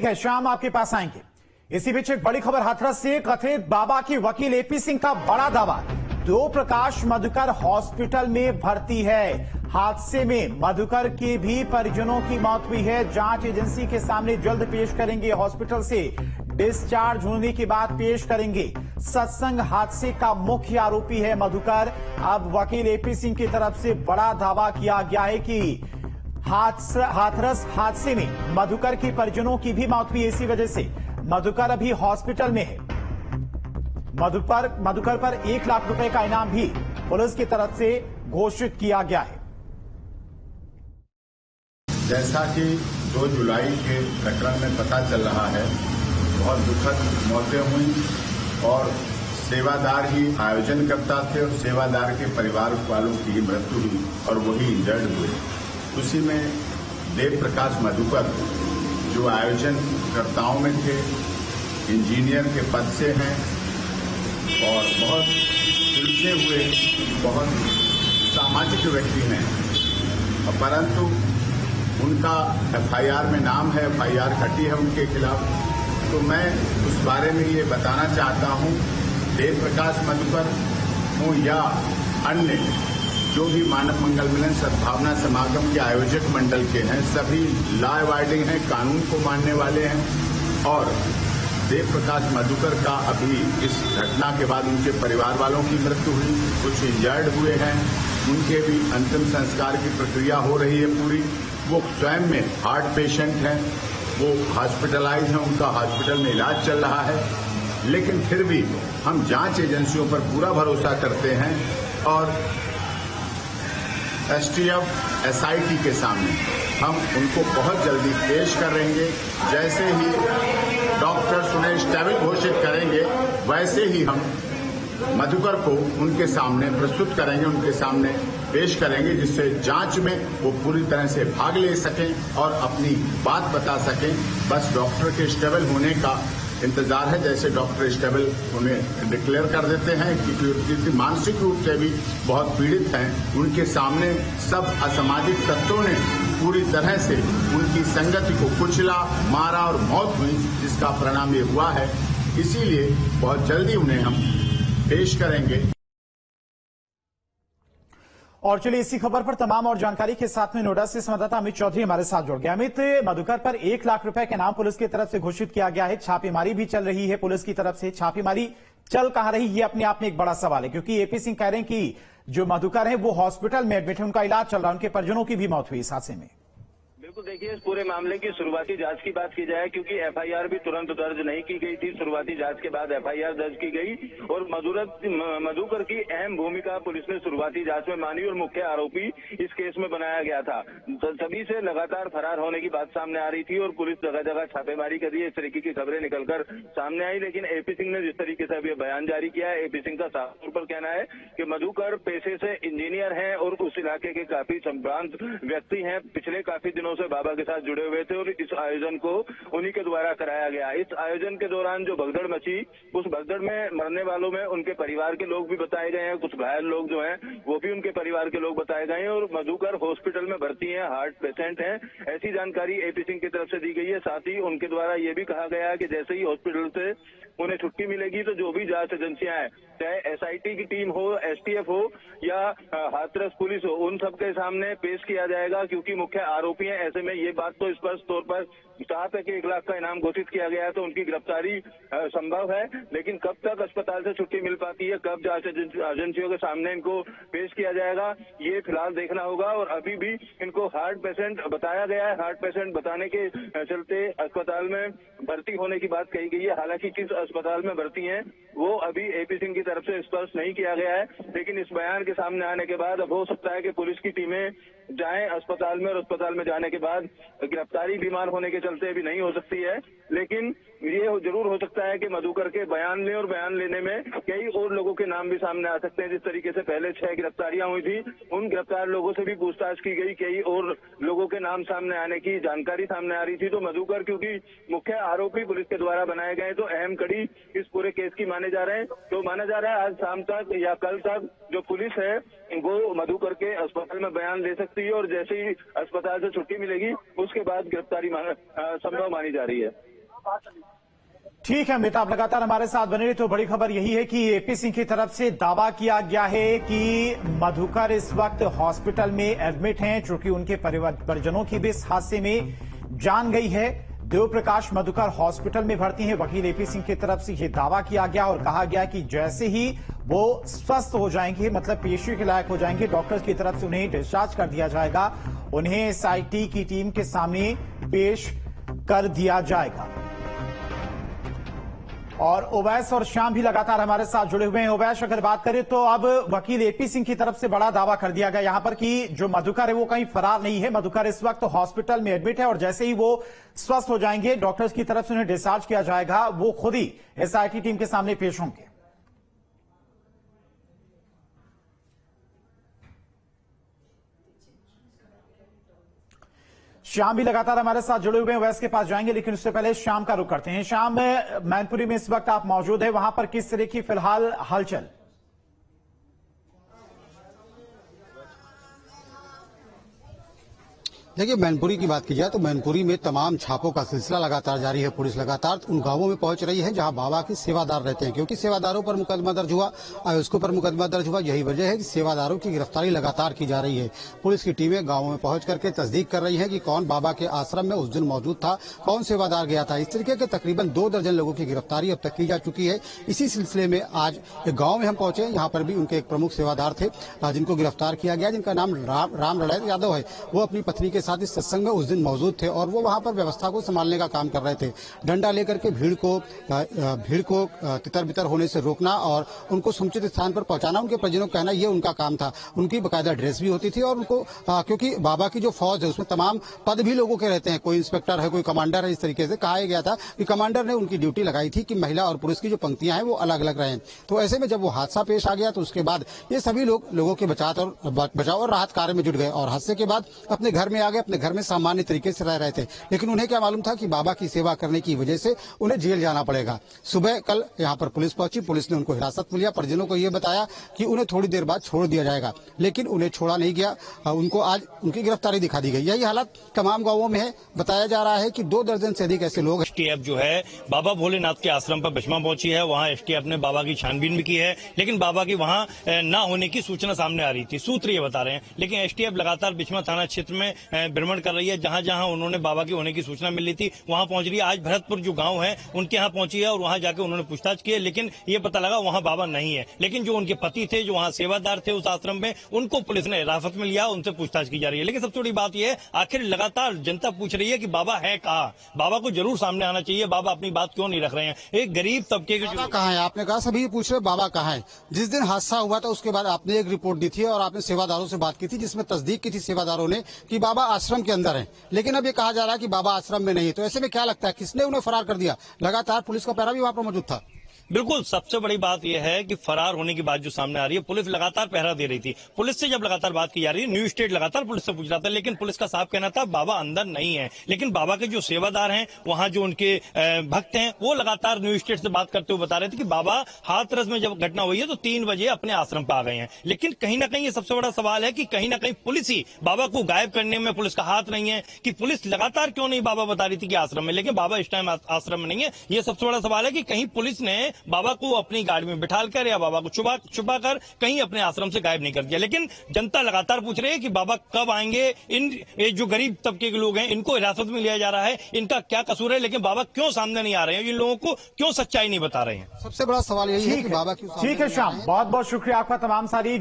है, शाम आपके पास आएंगे। इसी बीच एक बड़ी खबर हाथरस से। कथित बाबा की वकील एपी सिंह का बड़ा दावा, दो प्रकाश मधुकर हॉस्पिटल में भर्ती है। हादसे में मधुकर के भी परिजनों की मौत हुई है। जांच एजेंसी के सामने जल्द पेश करेंगे। हॉस्पिटल से डिस्चार्ज होने के बाद पेश करेंगे। सत्संग हादसे का मुख्य आरोपी है मधुकर। अब वकील एपी सिंह की तरफ से बड़ा दावा किया गया है कि हाथरस हादसे में मधुकर के परिजनों की भी मौत हुई। इसी वजह से मधुकर अभी हॉस्पिटल में है। मधुकर पर 1 लाख रुपए का इनाम भी पुलिस की तरफ से घोषित किया गया है। जैसा कि 2 जुलाई के प्रकरण में पता चल रहा है, बहुत दुखद मौतें हुई और सेवादार ही आयोजनकर्ता थे और सेवादार के परिवार वालों की ही मृत्यु हुई और वही इंजर्ड हुए। उसी में देव प्रकाश मधुकर जो आयोजनकर्ताओं में थे, इंजीनियर के पद से हैं और बहुत सुलझे हुए, बहुत सामाजिक व्यक्ति हैं, परंतु उनका एफआईआर में नाम है, एफआईआर कटी है उनके खिलाफ। तो मैं उस बारे में ये बताना चाहता हूं, देव प्रकाश मधुकर हो या अन्य जो भी मानव मंगल मिलन सद्भावना समागम के आयोजक मंडल के हैं, सभी लॉ अबाइडिंग हैं, कानून को मानने वाले हैं। और देव प्रकाश मधुकर का अभी इस घटना के बाद उनके परिवार वालों की मृत्यु हुई, कुछ इंजर्ड हुए हैं, उनके भी अंतिम संस्कार की प्रक्रिया हो रही है पूरी। वो स्वयं में हार्ट पेशेंट हैं, वो हॉस्पिटलाइज हैं, उनका हॉस्पिटल में इलाज चल रहा है। लेकिन फिर भी हम जांच एजेंसियों पर पूरा भरोसा करते हैं और एसटीएफ एसआईटी के सामने हम उनको बहुत जल्दी पेश करेंगे। जैसे ही डॉक्टर उन्हें स्टेबल घोषित करेंगे, वैसे ही हम मधुकर को उनके सामने प्रस्तुत करेंगे, उनके सामने पेश करेंगे, जिससे जांच में वो पूरी तरह से भाग ले सकें और अपनी बात बता सकें। बस डॉक्टर के स्टेबल होने का इंतजार है। जैसे डॉक्टर स्टेबल उन्हें डिक्लेयर कर देते हैं, क्योंकि मानसिक रूप से भी बहुत पीड़ित हैं, उनके सामने सब असामाजिक तत्वों ने पूरी तरह से उनकी संगति को कुचला, मारा और मौत हुई, जिसका परिणाम ये हुआ है। इसीलिए बहुत जल्दी उन्हें हम पेश करेंगे। और चलिए इसी खबर पर तमाम और जानकारी के साथ में नोएडा से संवाददाता अमित चौधरी हमारे साथ जुड़ गए। अमित, मधुकर पर 1 लाख रुपए के नाम पुलिस की तरफ से घोषित किया गया है। छापेमारी भी चल रही है पुलिस की तरफ से। छापेमारी चल कहां रही, ये अपने आप में एक बड़ा सवाल है, क्योंकि एपी सिंह कह रहे हैं कि जो मधुकर है वो हॉस्पिटल में एडमिट है, उनका इलाज चल रहा है, उनके परिजनों की भी मौत हुई इस हादसे में। बिल्कुल, देखिए इस पूरे मामले की शुरुआती जांच की बात की जाए, क्योंकि एफआईआर भी तुरंत दर्ज नहीं की गई थी। शुरुआती जांच के बाद एफआईआर दर्ज की गई और मधुकर की अहम भूमिका पुलिस ने शुरुआती जांच में मानी और मुख्य आरोपी इस केस में बनाया गया था। सभी से लगातार फरार होने की बात सामने आ रही थी और पुलिस जगह जगह छापेमारी कर रही है। इस तरीके की खबरें निकलकर सामने आई, लेकिन एपी सिंह ने जिस तरीके से अभी बयान जारी किया है, एपी सिंह का साफ तौर पर कहना है कि मधुकर पेशे से इंजीनियर हैं और उस इलाके के काफी संभ्रांत व्यक्ति हैं। पिछले काफी दिनों से बाबा के साथ जुड़े हुए थे और इस आयोजन को उन्हीं के द्वारा कराया गया। इस आयोजन के दौरान जो भगदड़ मची, उस भगदड़ में मरने वालों में उनके परिवार के लोग भी बताए गए हैं, कुछ घायल लोग जो हैं वो भी उनके परिवार के लोग बताए गए हैं और मधुकर हॉस्पिटल में भर्ती हैं, हार्ट पेशेंट हैं, ऐसी जानकारी एपी सिंह की तरफ से दी गई है। साथ ही उनके द्वारा ये भी कहा गया है कि जैसे ही हॉस्पिटल से उन्हें छुट्टी मिलेगी तो जो भी जांच एजेंसियां हैं, चाहे एसआईटी की टीम हो, एसटीएफ हो या हाथरस पुलिस हो, उन सबके सामने पेश किया जाएगा, क्योंकि मुख्य आरोपी हैं। ऐसे में ये बात तो स्पष्ट तौर पर साफ है कि 1 लाख का इनाम घोषित किया गया है, तो उनकी गिरफ्तारी संभव है। लेकिन कब तक अस्पताल से छुट्टी मिल पाती है, कब जांच एजेंसियों के सामने इनको पेश किया जाएगा, ये फिलहाल देखना होगा। और अभी भी इनको हार्ट पेशेंट बताया गया है। हार्ट पेशेंट बताने के चलते अस्पताल में भर्ती होने की बात कही गई है। हालांकि किस अस्पताल में भर्ती हैं वो अभी एपी सिंह की तरफ से स्पष्ट नहीं किया गया है, लेकिन इस बयान के सामने आने के बाद अब हो सकता है कि पुलिस की टीमें जाएं अस्पताल में और अस्पताल में जाने के बाद गिरफ्तारी बीमार होने के चलते भी नहीं हो सकती है। लेकिन ये जरूर हो सकता है कि मधुकर के बयान लें और बयान लेने में कई और लोगों के नाम भी सामने आ सकते हैं। जिस तरीके से पहले 6 गिरफ्तारियां हुई थी, उन गिरफ्तार लोगों से भी पूछताछ की गई, कई और लोगों के नाम सामने आने की जानकारी सामने आ रही थी। तो मधुकर क्योंकि मुख्य आरोपी पुलिस के द्वारा बनाए गए, तो अहम कड़ी इस पूरे केस की माने जा रहे हैं। तो माना जा रहा है आज शाम तक या कल तक जो पुलिस है वो मधुकर के अस्पताल में बयान ले सकती है और जैसे ही अस्पताल से छुट्टी मिलेगी उसके बाद गिरफ्तारी संभव मानी जा रही है। ठीक है अमृता, आप लगातार हमारे साथ बने रही। तो बड़ी खबर यही है कि एपी सिंह की तरफ से दावा किया गया है कि मधुकर इस वक्त हॉस्पिटल में एडमिट हैं, चूंकि उनके परिवारजनों की भी इस हादसे में जान गई है। देव प्रकाश मधुकर हॉस्पिटल में भर्ती हैं। वकील एपी सिंह की तरफ से यह दावा किया गया और कहा गया कि जैसे ही वो स्वस्थ हो जाएंगे, मतलब पेशी के लायक हो जाएंगे, डॉक्टर्स की तरफ से उन्हें डिस्चार्ज कर दिया जाएगा, उन्हें एसआईटी की टीम के सामने पेश कर दिया जाएगा। और ओवैस और श्याम भी लगातार हमारे साथ जुड़े हुए हैं। ओवैस, अगर बात करें तो अब वकील एपी सिंह की तरफ से बड़ा दावा कर दिया गया यहां पर कि जो मधुकर है वो कहीं फरार नहीं है। मधुकर इस वक्त हॉस्पिटल में एडमिट है और जैसे ही वो स्वस्थ हो जाएंगे, डॉक्टर्स की तरफ से उन्हें डिस्चार्ज किया जाएगा, वो खुद ही एसआईटी टीम के सामने पेश होंगे। श्याम भी लगातार हमारे साथ जुड़े हुए हैं, वैस के पास जाएंगे, लेकिन उससे पहले श्याम का रुख करते हैं। श्याम, मैनपुरी में इस वक्त आप मौजूद हैं, वहां पर किस तरह की फिलहाल हलचल? देखिए, मैनपुरी की बात की जाए तो मैनपुरी में तमाम छापों का सिलसिला लगातार जारी है। पुलिस लगातार उन गांवों में पहुंच रही है जहां बाबा के सेवादार रहते हैं, क्योंकि सेवादारों पर मुकदमा दर्ज हुआ, आयोजकों पर मुकदमा दर्ज हुआ। यही वजह है कि सेवादारों की गिरफ्तारी लगातार की जा रही है। पुलिस की टीमें गाँवों में पहुंच करके तस्दीक कर रही है कि कौन बाबा के आश्रम में उस दिन मौजूद था, कौन सेवादार गया था। इस तरीके के तकरीबन 2 दर्जन लोगों की गिरफ्तारी अब तक की जा चुकी है। इसी सिलसिले में आज एक गाँव में हम पहुंचे, यहाँ पर भी उनके एक प्रमुख सेवादार थे जिनको गिरफ्तार किया गया, जिनका नाम राम लड़ैत यादव है। वो अपनी पत्नी के साथ इस सत्संग में दिन मौजूद थे और वो वहां पर व्यवस्था को संभालने का काम कर रहे थे। डंडा लेकर के भीड़ को तितर बितर होने से रोकना और उनको समुचित स्थान पर पहुंचाना उनके परिजनों का कहना, ये उनका काम था। उनकी बकायदा ड्रेस भी होती थी और उनको क्योंकि बाबा की जो फौज है उसमें तमाम पद भी लोगों के रहते हैं, कोई इंस्पेक्टर है, कोई कमांडर है। इस तरीके से कहा गया था कि कमांडर ने उनकी ड्यूटी लगाई थी कि महिला और पुरुष की जो पंक्तियां हैं वो अलग अलग रहें। तो ऐसे में जब वो हादसा पेश आ गया तो उसके बाद ये सभी लोगों के बचाव और राहत कार्य में जुट गए और हादसे के बाद अपने घर में आ गए, अपने घर में सामान्य तरीके से रह रहे थे। लेकिन उन्हें क्या मालूम था कि बाबा की सेवा करने की वजह से उन्हें जेल जाना पड़ेगा। सुबह कल यहाँ पर पुलिस पहुंची, पुलिस ने उनको हिरासत में लिया। परिजनों को यह बताया कि उन्हें थोड़ी देर बाद छोड़ दिया जाएगा, लेकिन उन्हें छोड़ा नहीं गया। उनको आज उनकी गिरफ्तारी दिखा दी गई। यही हालत तमाम गांवों में है। बताया जा रहा है कि 2 दर्जन से अधिक ऐसे लोग। एसटीएफ जो है बाबा भोलेनाथ के आश्रम पर बिस्मा पहुंची है। वहां एसटीएफ ने बाबा की छानबीन भी की है, लेकिन बाबा की वहां न होने की सूचना सामने आ रही थी। सूत्र ये बता रहे हैं, लेकिन एसटीएफ लगातार बिस्मा थाना क्षेत्र में भ्रमण कर रही है। जहां जहां उन्होंने बाबा की होने की सूचना मिली थी वहां पहुंच रही है। आज भरतपुर जो गांव है उनके यहाँ पहुंची है और वहां जाकर उन्होंने पूछताछ की है, लेकिन ये पता लगा वहां बाबा नहीं है। लेकिन जो उनके पति थे, जो वहां सेवादार थे उस आश्रम में, उनको पुलिस ने हिरासत में लिया, उनसे पूछताछ की जा रही है। लेकिन सबसे बड़ी बात यह है, आखिर लगातार जनता पूछ रही है कि बाबा है कहाँ? बाबा को जरूर सामने आना चाहिए। बाबा अपनी बात क्यों नहीं रख रहे हैं? एक गरीब तबके के बाबा कहाँ है? आपने कहा सभी पूछ रहे बाबा कहाँ है। जिस दिन हादसा हुआ था उसके बाद आपने एक रिपोर्ट दी थी और आपने सेवादारों से बात की थी, जिसमें तस्दीक की थी सेवादारों ने कि बाबा आश्रम के अंदर है। लेकिन अब ये कहा जा रहा है कि बाबा आश्रम में नहीं। तो ऐसे में क्या लगता है किसने उन्हें फरार कर दिया? लगातार पुलिस का पहरा भी वहां पर मौजूद था। बिल्कुल, सबसे बड़ी बात यह है कि फरार होने की बात जो सामने आ रही है, पुलिस लगातार पहरा दे रही थी। पुलिस से जब लगातार बात की जा रही है, न्यू स्टेट लगातार पुलिस से पूछ रहा था, लेकिन पुलिस का साफ कहना था बाबा अंदर नहीं है। लेकिन बाबा के जो सेवादार हैं, वहां जो उनके भक्त हैं, वो लगातार न्यू स्टेट से बात करते हुए बता रहे थे कि बाबा हाथरस में जब घटना हुई है तो 3 बजे अपने आश्रम पर आ गए हैं। लेकिन कहीं ना कहीं ये सबसे बड़ा सवाल है कि कहीं ना कहीं पुलिस ही बाबा को गायब करने में पुलिस का हाथ नहीं है, कि पुलिस लगातार क्यों नहीं बाबा बता रही थी कि आश्रम में, लेकिन बाबा इस टाइम आश्रम में नहीं है। ये सबसे बड़ा सवाल है कि कहीं पुलिस ने बाबा को अपनी गाड़ी में बिठाकर या बाबा को छुपा कर कहीं अपने आश्रम से गायब नहीं कर दिया। लेकिन जनता लगातार पूछ रही है कि बाबा कब आएंगे? ये जो गरीब तबके के लोग हैं इनको हिरासत में लिया जा रहा है, इनका क्या कसूर है? लेकिन बाबा क्यों सामने नहीं आ रहे हैं? इन लोगों को क्यों सच्चाई नहीं बता रहे हैं? सबसे बड़ा सवाल यही है कि बाबा क्यों? ठीक है श्याम, बहुत बहुत शुक्रिया आपका तमाम सारी